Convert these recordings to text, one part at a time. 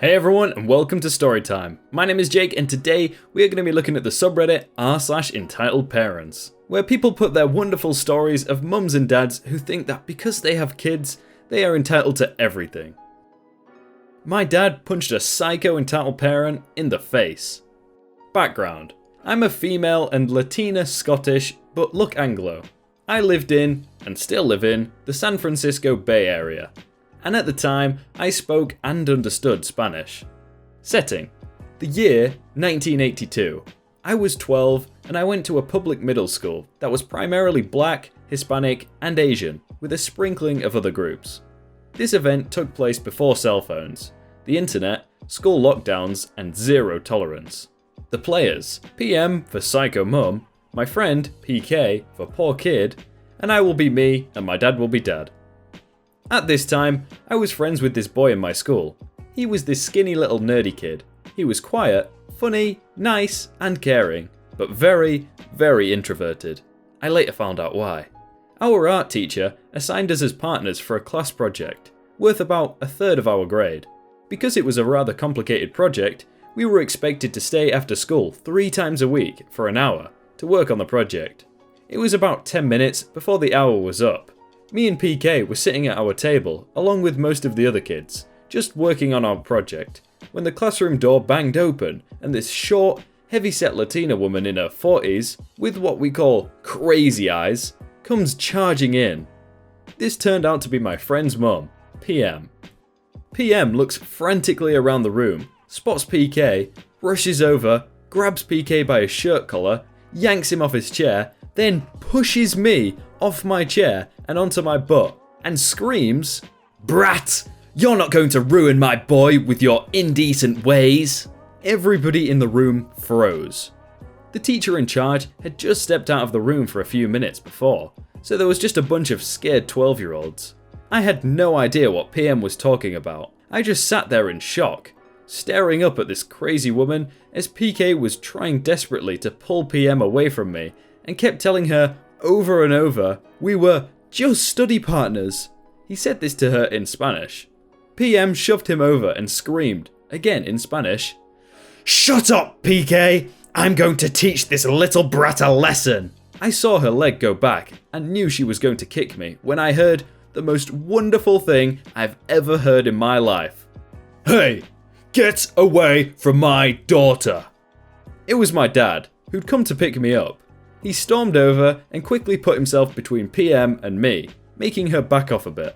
Hey everyone, and welcome to Storytime. My name is Jake, and today we are going to be looking at the subreddit r/entitledparents, where people put their wonderful stories of mums and dads who think that because they have kids, they are entitled to everything. My dad punched a psycho entitled parent in the face. Background: I'm a female and Latina Scottish, but look Anglo. I lived in, and still live in, the San Francisco Bay Area. And at the time, I spoke and understood Spanish. Setting: the year 1982. I was 12 and I went to a public middle school that was primarily black, Hispanic and Asian, with a sprinkling of other groups. This event took place before cell phones, the internet, school lockdowns and zero tolerance. The players: PM for Psycho Mum, my friend PK for Poor Kid, and I will be me and my dad will be Dad. At this time, I was friends with this boy in my school. He was this skinny little nerdy kid. He was quiet, funny, nice, and caring, but very, very introverted. I later found out why. Our art teacher assigned us as partners for a class project, worth about a third of our grade. Because it was a rather complicated project, we were expected to stay after school 3 times a week for an hour to work on the project. It was about 10 minutes before the hour was up. Me and PK were sitting at our table, along with most of the other kids, just working on our project, when the classroom door banged open and this short, heavy-set Latina woman in her 40s, with what we call crazy eyes, comes charging in. This turned out to be my friend's mum, PM. PM looks frantically around the room, spots PK, rushes over, grabs PK by his shirt collar, yanks him off his chair, then pushes me off my chair and onto my butt, and screams, "Brat! You're not going to ruin my boy with your indecent ways!" Everybody in the room froze. The teacher in charge had just stepped out of the room for a few minutes before, so there was just a bunch of scared 12-year-olds. I had no idea what PM was talking about. I just sat there in shock, staring up at this crazy woman as PK was trying desperately to pull PM away from me and kept telling her over and over we were just study partners. He said this to her in Spanish. PM shoved him over and screamed, again in Spanish, "Shut up, PK! I'm going to teach this little brat a lesson!" I saw her leg go back and knew she was going to kick me when I heard the most wonderful thing I've ever heard in my life. "Hey, get away from my daughter!" It was my dad, who'd come to pick me up. He stormed over and quickly put himself between PM and me, making her back off a bit.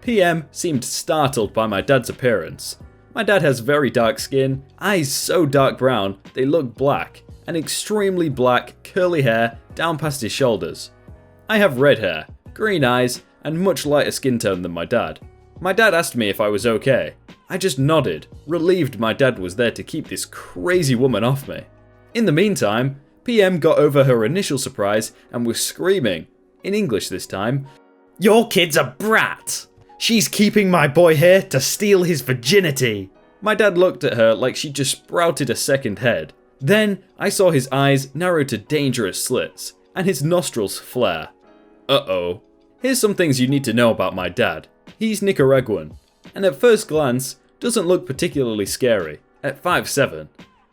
PM seemed startled by my dad's appearance. My dad has very dark skin, eyes so dark brown they look black, and extremely black curly hair down past his shoulders. I have red hair, green eyes, and much lighter skin tone than my dad. My dad asked me if I was okay. I just nodded, relieved my dad was there to keep this crazy woman off me. In the meantime, PM got over her initial surprise and was screaming, in English this time, "Your kid's a brat! She's keeping my boy here to steal his virginity!" My dad looked at her like she'd just sprouted a second head. Then I saw his eyes narrow to dangerous slits, and his nostrils flare. Uh-oh. Here's some things you need to know about my dad. He's Nicaraguan, and at first glance, doesn't look particularly scary, at 5'7".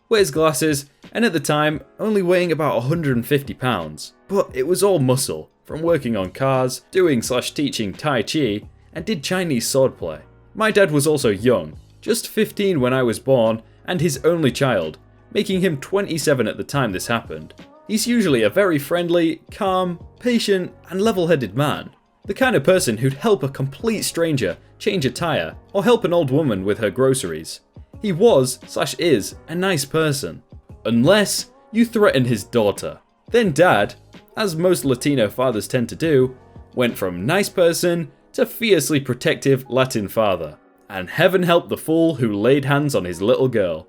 Wears glasses, and at the time, only weighing about 150 pounds. But it was all muscle, from working on cars, doing/teaching Tai Chi, and did Chinese swordplay. My dad was also young, just 15 when I was born, and his only child, making him 27 at the time this happened. He's usually a very friendly, calm, patient, and level-headed man. The kind of person who'd help a complete stranger change a tire, or help an old woman with her groceries. He was/is a nice person. Unless you threaten his daughter. Then Dad, as most Latino fathers tend to do, went from nice person to fiercely protective Latin father. And heaven help the fool who laid hands on his little girl.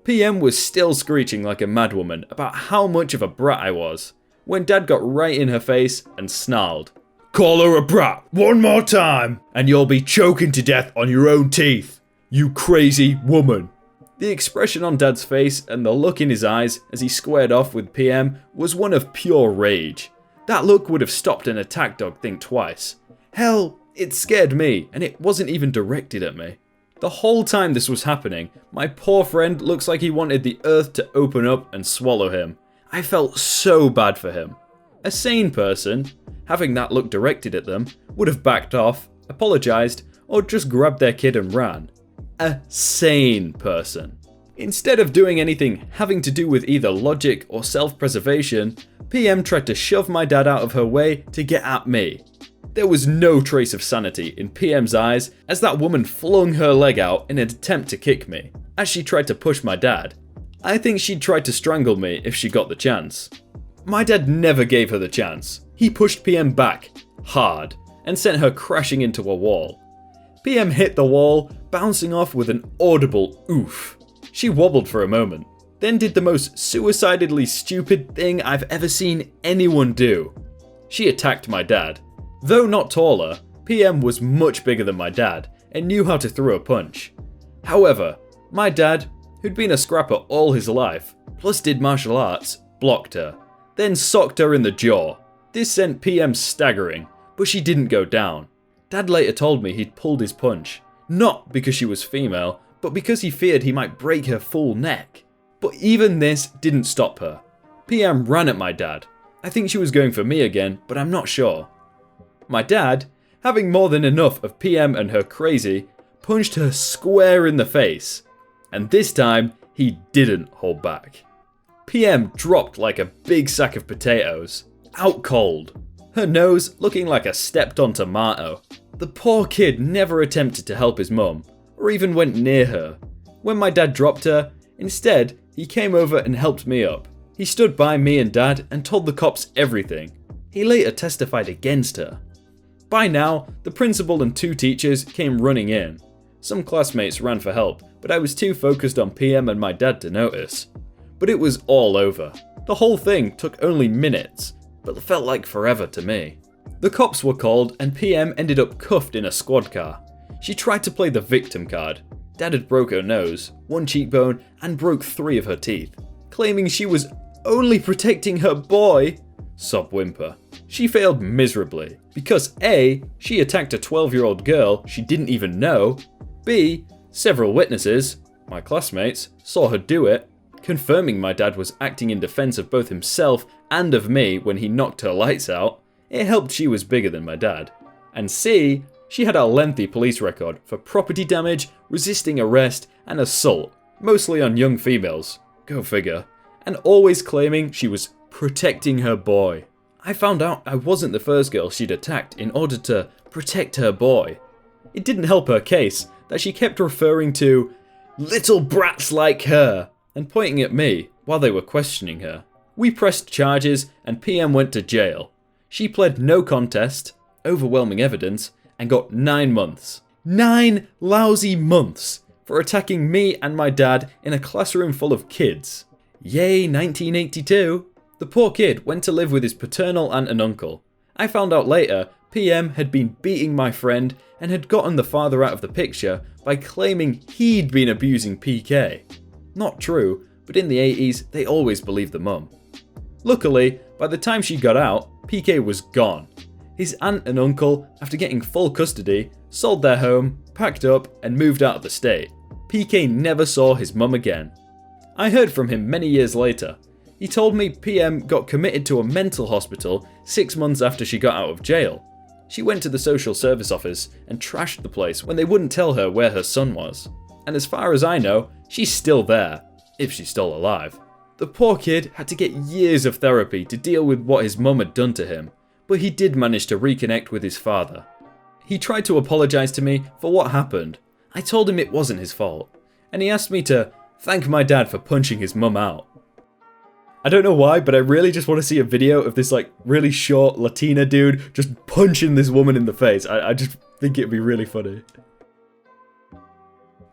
PM was still screeching like a madwoman about how much of a brat I was, when Dad got right in her face and snarled, "Call her a brat one more time, and you'll be choking to death on your own teeth, you crazy woman." The expression on Dad's face and the look in his eyes as he squared off with PM was one of pure rage. That look would have stopped an attack dog think twice. Hell, it scared me, and it wasn't even directed at me. The whole time this was happening, my poor friend looks like he wanted the earth to open up and swallow him. I felt so bad for him. A sane person, having that look directed at them, would have backed off, apologised, or just grabbed their kid and ran. A sane person. Instead of doing anything having to do with either logic or self-preservation, PM tried to shove my dad out of her way to get at me. There was no trace of sanity in PM's eyes as that woman flung her leg out in an attempt to kick me, as she tried to push my dad. I think she'd try to strangle me if she got the chance. My dad never gave her the chance. He pushed PM back, hard, and sent her crashing into a wall. PM hit the wall, bouncing off with an audible oof. She wobbled for a moment, then did the most suicidally stupid thing I've ever seen anyone do. She attacked my dad. Though not taller, PM was much bigger than my dad and knew how to throw a punch. However, my dad, who'd been a scrapper all his life, plus did martial arts, blocked her, then socked her in the jaw. This sent PM staggering, but she didn't go down. Dad later told me he'd pulled his punch, not because she was female, but because he feared he might break her full neck. But even this didn't stop her. PM ran at my dad. I think she was going for me again, but I'm not sure. My dad, having more than enough of PM and her crazy, punched her square in the face. And this time, he didn't hold back. PM dropped like a big sack of potatoes, out cold. Her nose looking like a stepped on tomato. The poor kid never attempted to help his mum, or even went near her. When my dad dropped her, instead, he came over and helped me up. He stood by me and dad and told the cops everything. He later testified against her. By now, the principal and 2 teachers came running in. Some classmates ran for help, but I was too focused on PM and my dad to notice. But it was all over. The whole thing took only minutes, but felt like forever to me. The cops were called and PM ended up cuffed in a squad car. She tried to play the victim card. Dad had broke her nose, 1 cheekbone, and broke 3 of her teeth, claiming she was only protecting her boy. Sob whimper. She failed miserably because A, she attacked a 12-year-old girl she didn't even know, B, several witnesses, my classmates, saw her do it, confirming my dad was acting in defense of both himself and of me when he knocked her lights out. It helped she was bigger than my dad. And C, she had a lengthy police record for property damage, resisting arrest, and assault, mostly on young females, go figure, and always claiming she was protecting her boy. I found out I wasn't the first girl she'd attacked in order to protect her boy. It didn't help her case that she kept referring to little brats like her and pointing at me while they were questioning her. We pressed charges and PM went to jail. She pled no contest, overwhelming evidence, and got 9 months. 9 lousy months for attacking me and my dad in a classroom full of kids. Yay, 1982. The poor kid went to live with his paternal aunt and uncle. I found out later PM had been beating my friend and had gotten the father out of the picture by claiming he'd been abusing PK. Not true, but in the 80s they always believed the mum. Luckily, by the time she got out, PK was gone. His aunt and uncle, after getting full custody, sold their home, packed up, and moved out of the state. PK never saw his mum again. I heard from him many years later. He told me PM got committed to a mental hospital 6 months after she got out of jail. She went to the social service office and trashed the place when they wouldn't tell her where her son was. And as far as I know, she's still there, if she's still alive. The poor kid had to get years of therapy to deal with what his mum had done to him, but he did manage to reconnect with his father. He tried to apologise to me for what happened. I told him it wasn't his fault, and he asked me to thank my dad for punching his mum out. I don't know why, but I really just want to see a video of this like really short Latina dude just punching this woman in the face. I just think it'd be really funny.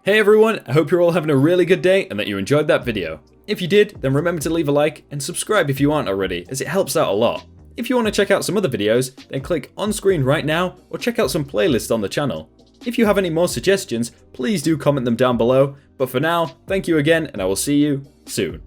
Hey everyone, I hope you're all having a really good day and that you enjoyed that video. If you did, then remember to leave a like and subscribe if you aren't already, as it helps out a lot. If you want to check out some other videos, then click on screen right now or check out some playlists on the channel. If you have any more suggestions, please do comment them down below. But for now, thank you again and I will see you soon.